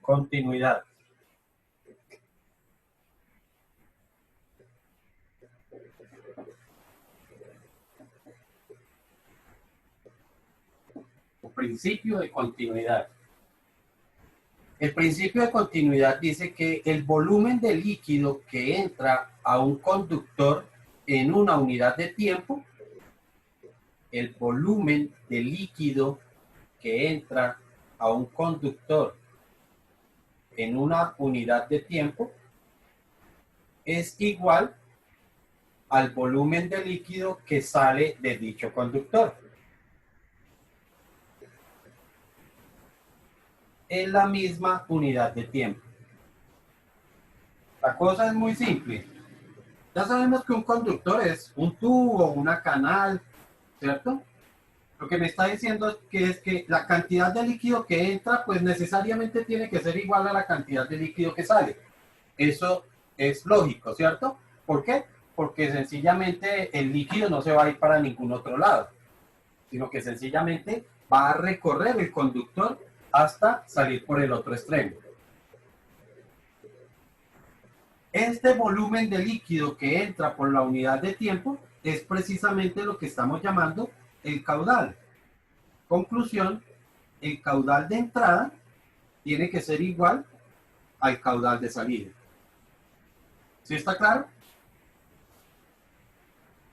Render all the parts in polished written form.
Continuidad. O principio de continuidad. El principio de continuidad dice que el volumen de líquido que entra a un conductor en una unidad de tiempo, el volumen de líquido que entra a un conductor en una unidad de tiempo es igual al volumen de líquido que sale de dicho conductor. En la misma unidad de tiempo. La cosa es muy simple. Ya sabemos que un conductor es un tubo, una canal, ¿cierto? Lo que me está diciendo es que la cantidad de líquido que entra, pues necesariamente tiene que ser igual a la cantidad de líquido que sale. Eso es lógico, ¿cierto? ¿Por qué? Porque sencillamente el líquido no se va a ir para ningún otro lado, sino que sencillamente va a recorrer el conductor hasta salir por el otro extremo. Este volumen de líquido que entra por la unidad de tiempo es precisamente lo que estamos llamando el caudal. Conclusión, el caudal de entrada tiene que ser igual al caudal de salida. ¿Sí está claro?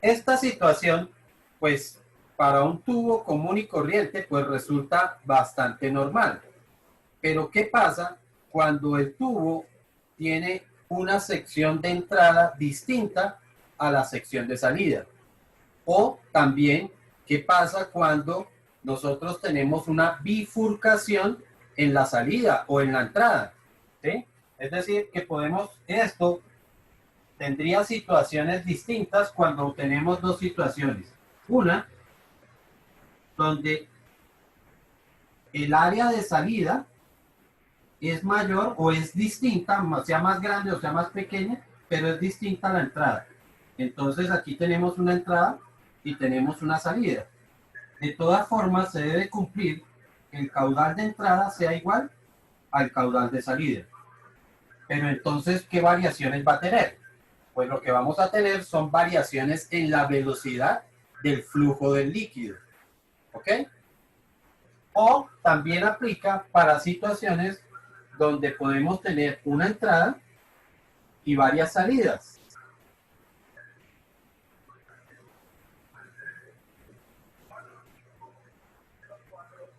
Esta situación, pues, para un tubo común y corriente, pues resulta bastante normal. Pero ¿qué pasa cuando el tubo tiene una sección de entrada distinta a la sección de salida? O también, ¿qué pasa cuando nosotros tenemos una bifurcación en la salida o en la entrada? ¿Sí? Es decir, que esto tendría situaciones distintas cuando tenemos dos situaciones. Una, donde el área de salida es mayor o es distinta, sea más grande o sea más pequeña, pero es distinta a la entrada. Entonces aquí tenemos una entrada y tenemos una salida. De todas formas, se debe cumplir que el caudal de entrada sea igual al caudal de salida. Pero entonces, ¿qué variaciones va a tener? Pues lo que vamos a tener son variaciones en la velocidad del flujo del líquido. ¿Ok? O también aplica para situaciones donde podemos tener una entrada y varias salidas.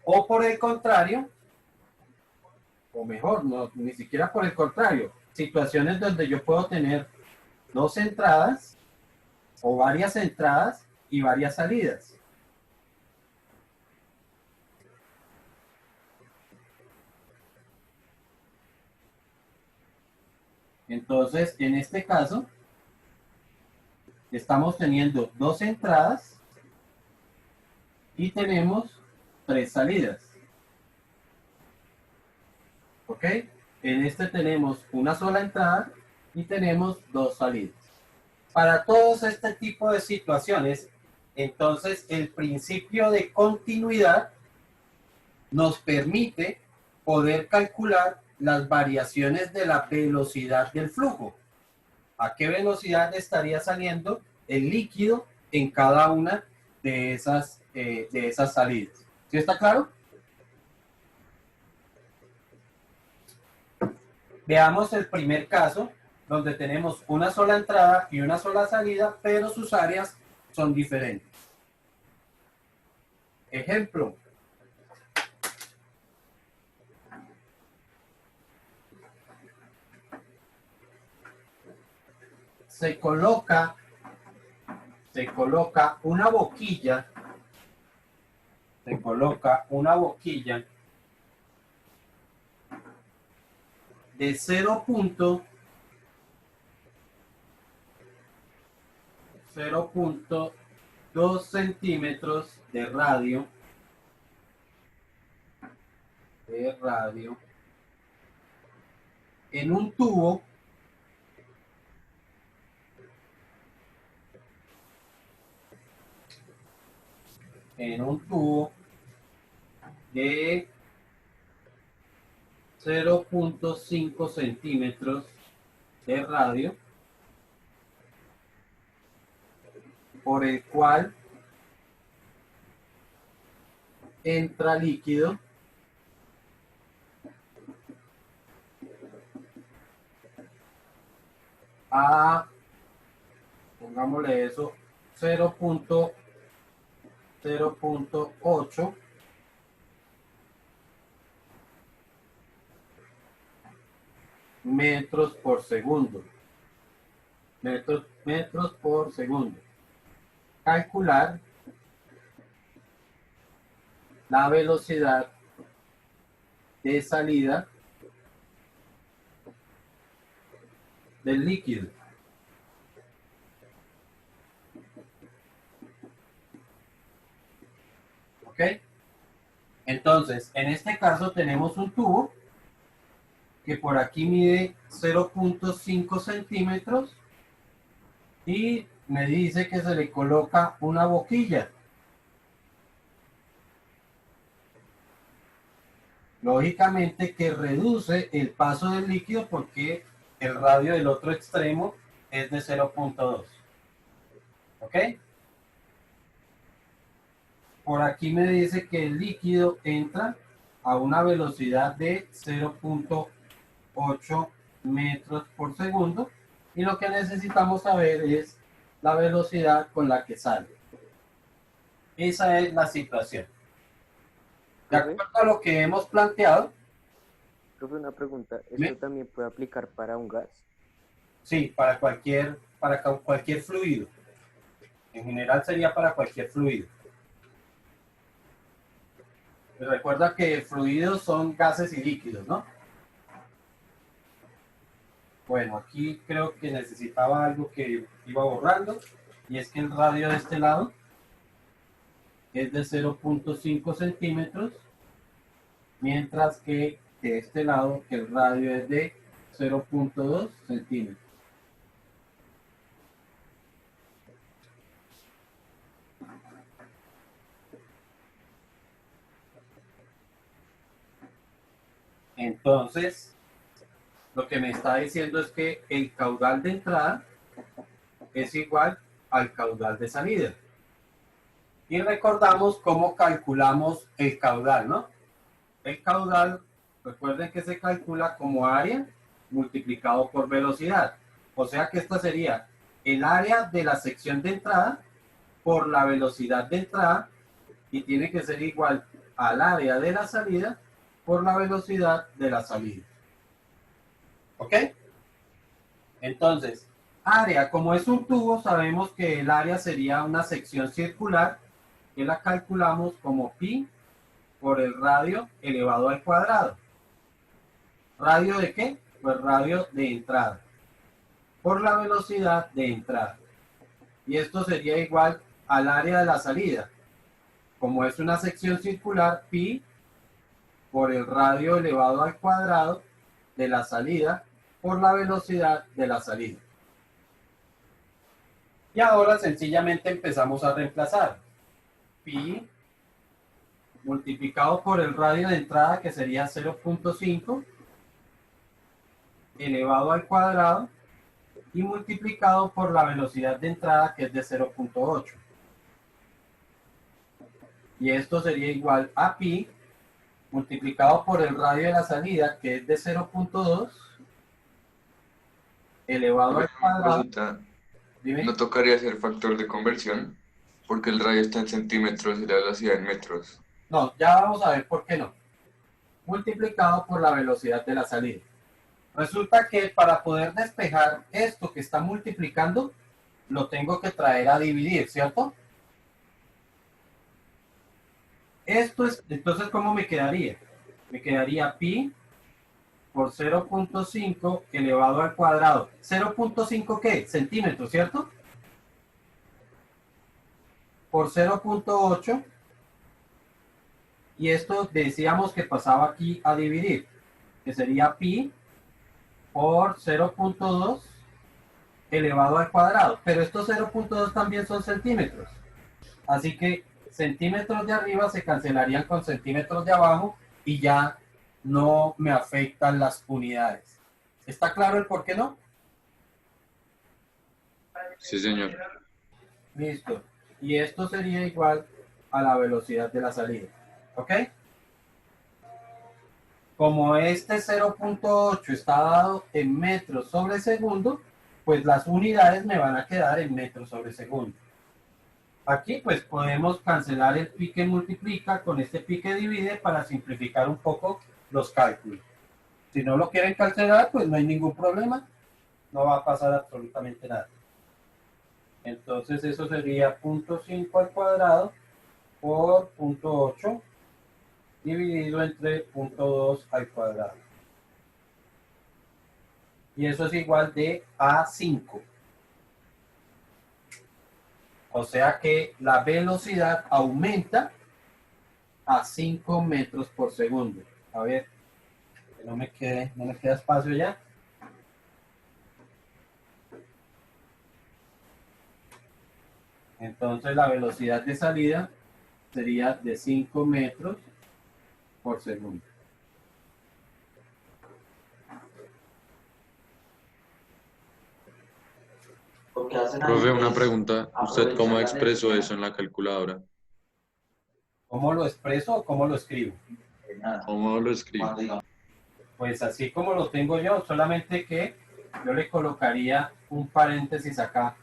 O por el contrario, o mejor, no, ni siquiera por el contrario, situaciones donde yo puedo tener dos entradas o varias entradas y varias salidas. Entonces, en este caso, estamos teniendo dos entradas y tenemos tres salidas. ¿Ok? En este tenemos una sola entrada y tenemos dos salidas. Para todos este tipo de situaciones, entonces el principio de continuidad nos permite poder calcular las variaciones de la velocidad del flujo. ¿A qué velocidad estaría saliendo el líquido en cada una de esas salidas? ¿Sí está claro? Veamos el primer caso, donde tenemos una sola entrada y una sola salida, pero sus áreas son diferentes. Ejemplo. Se coloca una boquilla, de 0.2 centímetros de radio en un tubo de 0.5 centímetros de radio por el cual entra líquido a, pongámosle eso, 0.8 metros por segundo. Metros por segundo. Calcular la velocidad de salida del líquido. ¿Ok? Entonces, en este caso tenemos un tubo que por aquí mide 0.5 centímetros y me dice que se le coloca una boquilla. Lógicamente que reduce el paso del líquido porque el radio del otro extremo es de 0.2. ¿Ok? Por aquí me dice que el líquido entra a una velocidad de 0.8 metros por segundo y lo que necesitamos saber es la velocidad con la que sale. Esa es la situación. De acuerdo a lo que hemos planteado. Profe, una pregunta. ¿Esto también puede aplicar para un gas? Sí, para cualquier fluido. En general sería para cualquier fluido. Recuerda que fluidos son gases y líquidos, ¿no? Bueno, aquí creo que necesitaba algo que iba borrando, y es que el radio de este lado es de 0.5 centímetros, mientras que de este lado el radio es de 0.2 centímetros. Entonces, lo que me está diciendo es que el caudal de entrada es igual al caudal de salida. Y recordamos cómo calculamos el caudal, ¿no? El caudal, recuerden que se calcula como área multiplicado por velocidad. O sea que esta sería el área de la sección de entrada por la velocidad de entrada y tiene que ser igual al área de la salida por la velocidad de la salida. ¿Ok? Entonces, área, como es un tubo, sabemos que el área sería una sección circular que la calculamos como pi por el radio elevado al cuadrado. ¿Radio de qué? Pues radio de entrada por la velocidad de entrada. Y esto sería igual al área de la salida. Como es una sección circular, pi por el radio elevado al cuadrado de la salida por la velocidad de la salida. Y ahora sencillamente empezamos a reemplazar. Pi multiplicado por el radio de entrada, que sería 0.5, elevado al cuadrado, y multiplicado por la velocidad de entrada, que es de 0.8. Y esto sería igual a pi multiplicado por el radio de la salida, que es de 0.2, elevado al cuadrado. Dime. ¿No tocaría hacer factor de conversión? Porque el radio está en centímetros y la velocidad en metros. No, ya vamos a ver por qué no. Multiplicado por la velocidad de la salida. Resulta que para poder despejar esto que está multiplicando, lo tengo que traer a dividir, ¿cierto? Esto es, entonces, ¿cómo me quedaría? Me quedaría pi por 0.5 elevado al cuadrado. ¿0.5 qué? Centímetros, ¿cierto? Por 0.8. Y esto decíamos que pasaba aquí a dividir, que sería pi por 0.2 elevado al cuadrado. Pero estos 0.2 también son centímetros. Así que centímetros de arriba se cancelarían con centímetros de abajo y ya no me afectan las unidades. ¿Está claro el por qué no? Sí, señor. Listo. Y esto sería igual a la velocidad de la salida. ¿Ok? Como este 0.8 está dado en metros sobre segundo, pues las unidades me van a quedar en metros sobre segundo. Aquí pues podemos cancelar el pique multiplica con este pique divide para simplificar un poco los cálculos. Si no lo quieren cancelar, pues no hay ningún problema. No va a pasar absolutamente nada. Entonces eso sería 0.5 al cuadrado por 0.8 dividido entre 0.2 al cuadrado. Y eso es igual de a 5. O sea que la velocidad aumenta a 5 metros por segundo. A ver, que no me queda espacio ya. Entonces la velocidad de salida sería de 5 metros por segundo. Profe, una pregunta. ¿Usted cómo expresó eso en la calculadora? ¿Cómo lo expreso o cómo lo escribo? ¿Cómo lo escribo? Pues así como lo tengo yo, solamente que yo le colocaría un paréntesis acá.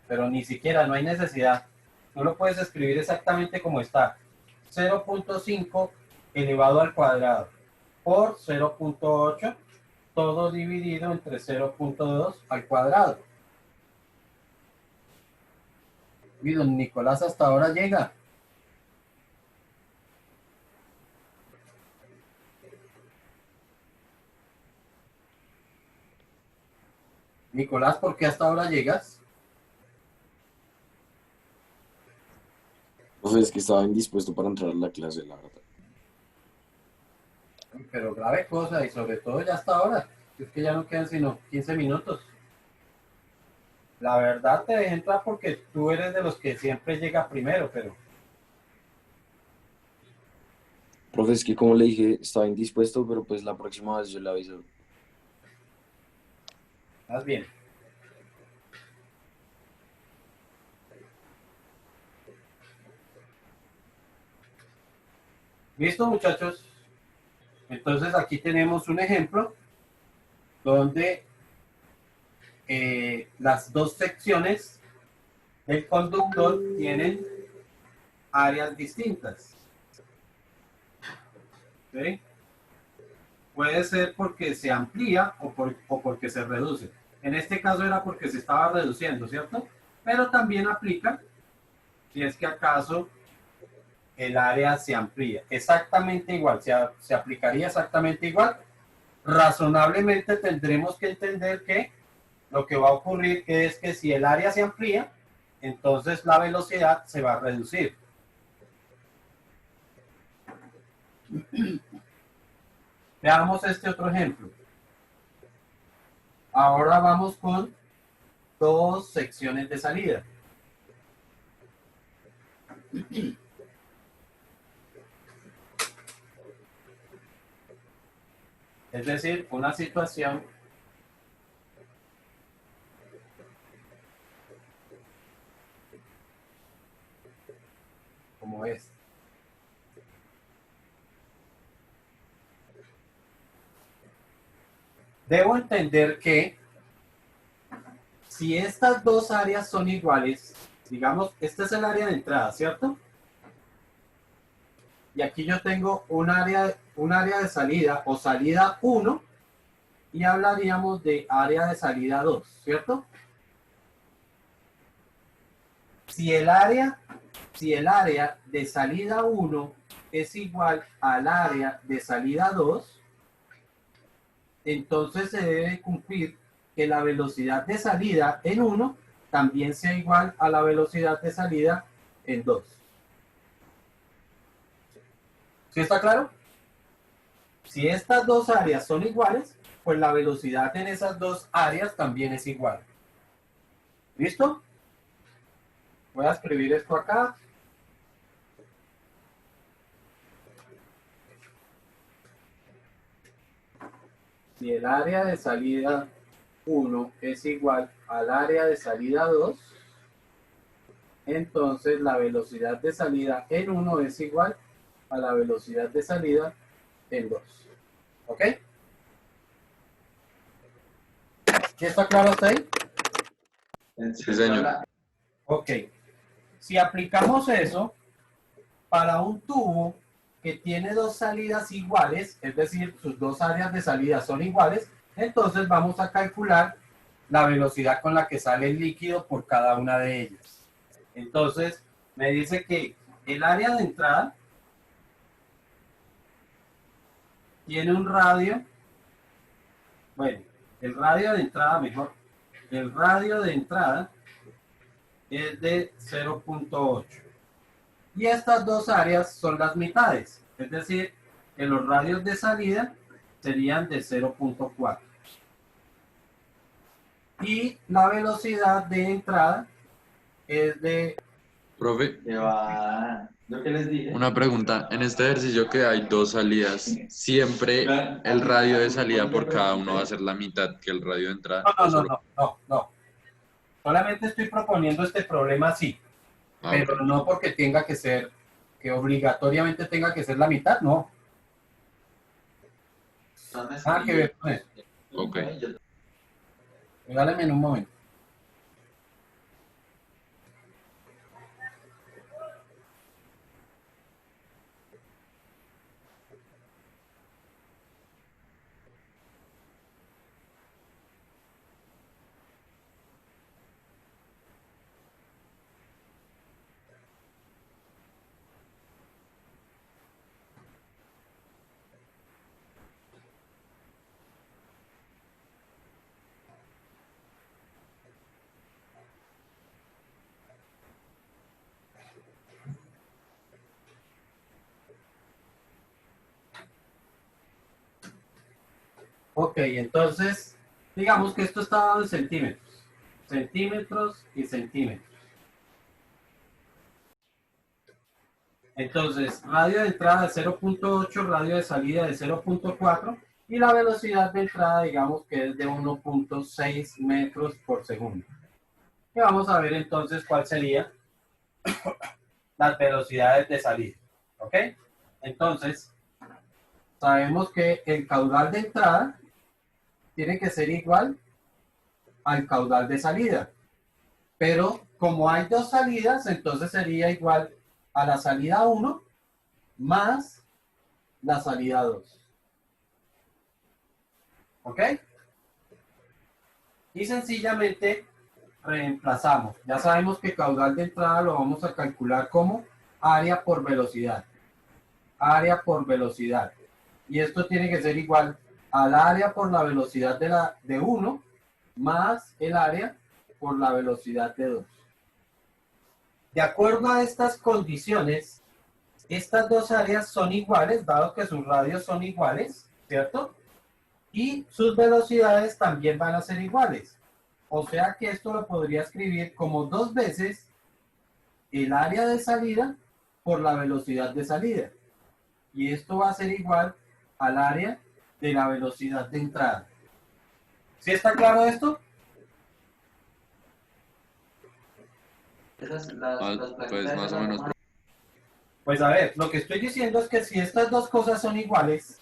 Pero ni siquiera, no hay necesidad. Tú lo puedes escribir exactamente como está. 0.5 elevado al cuadrado por 0.8, todo dividido entre 0.2 al cuadrado. Y don Nicolás hasta ahora llega. Nicolás, ¿por qué hasta ahora llegas? Pues es que estaba indispuesto para entrar a la clase, la verdad. Pero grave cosa y sobre todo ya hasta ahora. Es que ya no quedan sino 15 minutos. La verdad te dejé entrar porque tú eres de los que siempre llega primero, pero Profe, es que como le dije, estaba indispuesto, pero pues la próxima vez yo le aviso. más bien. ¿Listo, muchachos? Entonces aquí tenemos un ejemplo donde las dos secciones del conductor tienen áreas distintas. ¿Sí? Puede ser porque se amplía o porque se reduce. En este caso era porque se estaba reduciendo, ¿cierto? Pero también aplica si es que acaso el área se amplía. Exactamente igual, se aplicaría exactamente igual. Razonablemente tendremos que entender que lo que va a ocurrir es que si el área se amplía, entonces la velocidad se va a reducir. Veamos este otro ejemplo. Ahora vamos con dos secciones de salida. Es decir, una situación como esta. Debo entender que si estas dos áreas son iguales, digamos, este es el área de entrada, ¿cierto? Y aquí yo tengo un área de salida o salida 1 y hablaríamos de área de salida 2, ¿cierto? Si el área de salida 1 es igual al área de salida 2, entonces se debe cumplir que la velocidad de salida en 1 también sea igual a la velocidad de salida en 2. ¿Sí está claro? Si estas dos áreas son iguales, pues la velocidad en esas dos áreas también es igual. ¿Listo? Voy a escribir esto acá. si el área de salida 1 es igual al área de salida 2, entonces la velocidad de salida en 1 es igual a la velocidad de salida en 2. ¿Ok? ¿Sí está claro hasta ahí? Sí, señor. Ok. Si aplicamos eso para un tubo que tiene dos salidas iguales, es decir, sus dos áreas de salida son iguales, entonces vamos a calcular la velocidad con la que sale el líquido por cada una de ellas. Entonces, me dice que el área de entrada tiene un radio, bueno, el radio de entrada mejor, el radio de entrada es de 0.8. Y estas dos áreas son las mitades, es decir, que los radios de salida serían de 0.4. Y la velocidad de entrada es de... Profe, Lo que les dije. una pregunta. En este ejercicio que hay dos salidas, ¿siempre el radio de salida por cada uno va a ser la mitad que el radio de entrada? No. Solamente estoy proponiendo este problema así, pero Ok. no porque tenga que ser, que obligatoriamente tenga que ser la mitad, no. Nada que ver con eso. Ok. Regáleme en un momento. Ok, entonces, digamos que esto está dado en centímetros. Centímetros y centímetros. Entonces, radio de entrada de 0.8, radio de salida de 0.4 y la velocidad de entrada, digamos que es de 1.6 metros por segundo. Y vamos a ver entonces cuál sería las velocidades de salida. ¿Ok? Entonces, sabemos que el caudal de entrada tiene que ser igual al caudal de salida. Pero como hay dos salidas, entonces sería igual a la salida 1 más la salida 2. ¿Ok? Y sencillamente reemplazamos. Ya sabemos que caudal de entrada lo vamos a calcular como área por velocidad. Área por velocidad. Y esto tiene que ser igual al área por la velocidad de 1 más el área por la velocidad de 2. De acuerdo a estas condiciones, estas dos áreas son iguales, dado que sus radios son iguales, ¿cierto? Y sus velocidades también van a ser iguales. O sea que esto lo podría escribir como 2 veces el área de salida por la velocidad de salida. Y esto va a ser igual al área de la velocidad de entrada. ¿Sí está claro esto? Esas, Pues más o menos. Pues a ver, lo que estoy diciendo es que si estas dos cosas son iguales,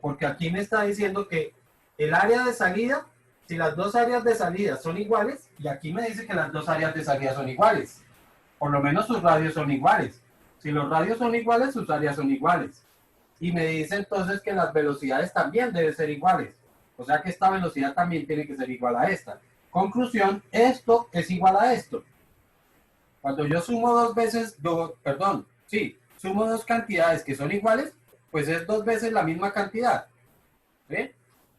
porque aquí me está diciendo que el área de salida, si las dos áreas de salida son iguales, y aquí me dice que las dos áreas de salida son iguales, por lo menos sus radios son iguales. Si los radios son iguales, sus áreas son iguales. Y me dice entonces que las velocidades también deben ser iguales. O sea que esta velocidad también tiene que ser igual a esta. Conclusión, esto es igual a esto. Cuando yo sumo sumo dos cantidades que son iguales, pues es 2 veces la misma cantidad. ¿Sí?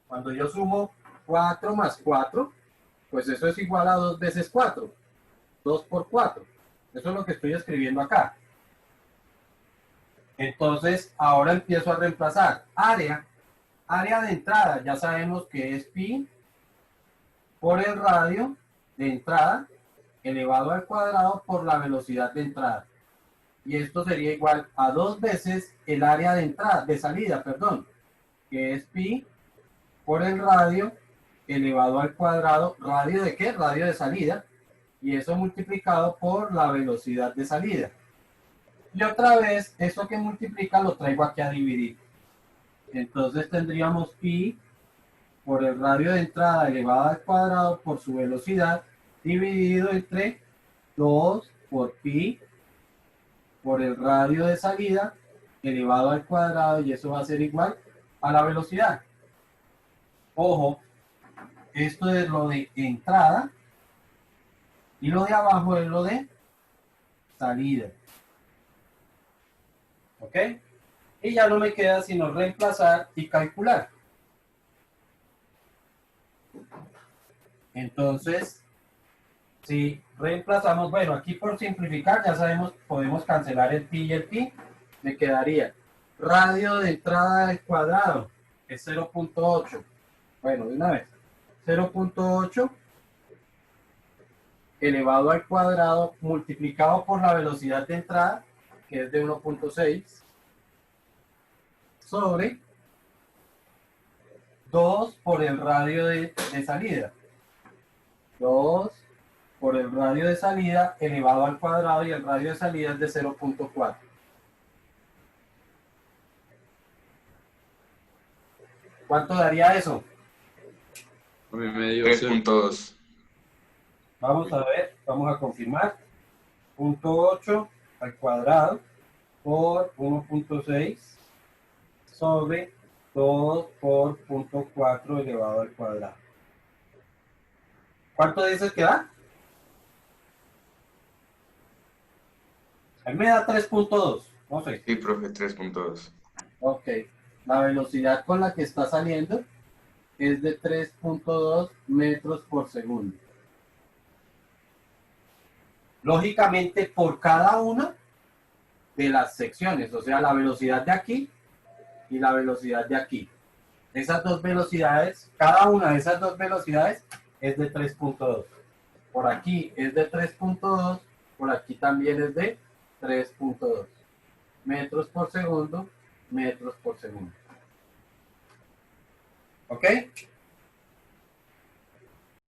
Cuando yo sumo 4 más 4, pues eso es igual a 2 veces 4. 2 por 4. Eso es lo que estoy escribiendo acá. Entonces, ahora empiezo a reemplazar. Área de entrada, ya sabemos que es pi por el radio de entrada elevado al cuadrado por la velocidad de entrada. Y esto sería igual a 2 veces el área de entrada, de salida, perdón, que es pi por el radio elevado al cuadrado. ¿Radio de qué? Radio de salida. Y eso multiplicado por la velocidad de salida. Y otra vez, eso que multiplica lo traigo aquí a dividir. Entonces tendríamos pi por el radio de entrada elevado al cuadrado por su velocidad dividido entre 2 por pi por el radio de salida elevado al cuadrado, y eso va a ser igual a la velocidad. Ojo, esto es lo de entrada y lo de abajo es lo de salida. ¿Ok? Y ya no me queda sino reemplazar y calcular. Entonces, si reemplazamos, bueno, aquí por simplificar ya sabemos, podemos cancelar el pi y el pi. Me quedaría radio de entrada al cuadrado, es 0.8. Bueno, de una vez, 0.8 elevado al cuadrado multiplicado por la velocidad de entrada, que es de 1.6, sobre 2 por el radio de salida. 2 por el radio de salida elevado al cuadrado, y el radio de salida es de 0.4. ¿Cuánto daría eso? A mí me dio 3.2. Vamos a ver, vamos a confirmar. 0.8 al cuadrado por 1.6 sobre 2 por 0.4 elevado al cuadrado. ¿Cuánto dices que da? A mí me da 3.2. No sé. Sí, profe, 3.2. Ok. La velocidad con la que está saliendo es de 3.2 metros por segundo. Lógicamente, por cada una de las secciones, o sea, la velocidad de aquí y la velocidad de aquí. Esas dos velocidades, cada una de esas dos velocidades es de 3.2. Por aquí es de 3.2, por aquí también es de 3.2. Metros por segundo, metros por segundo. ¿Ok?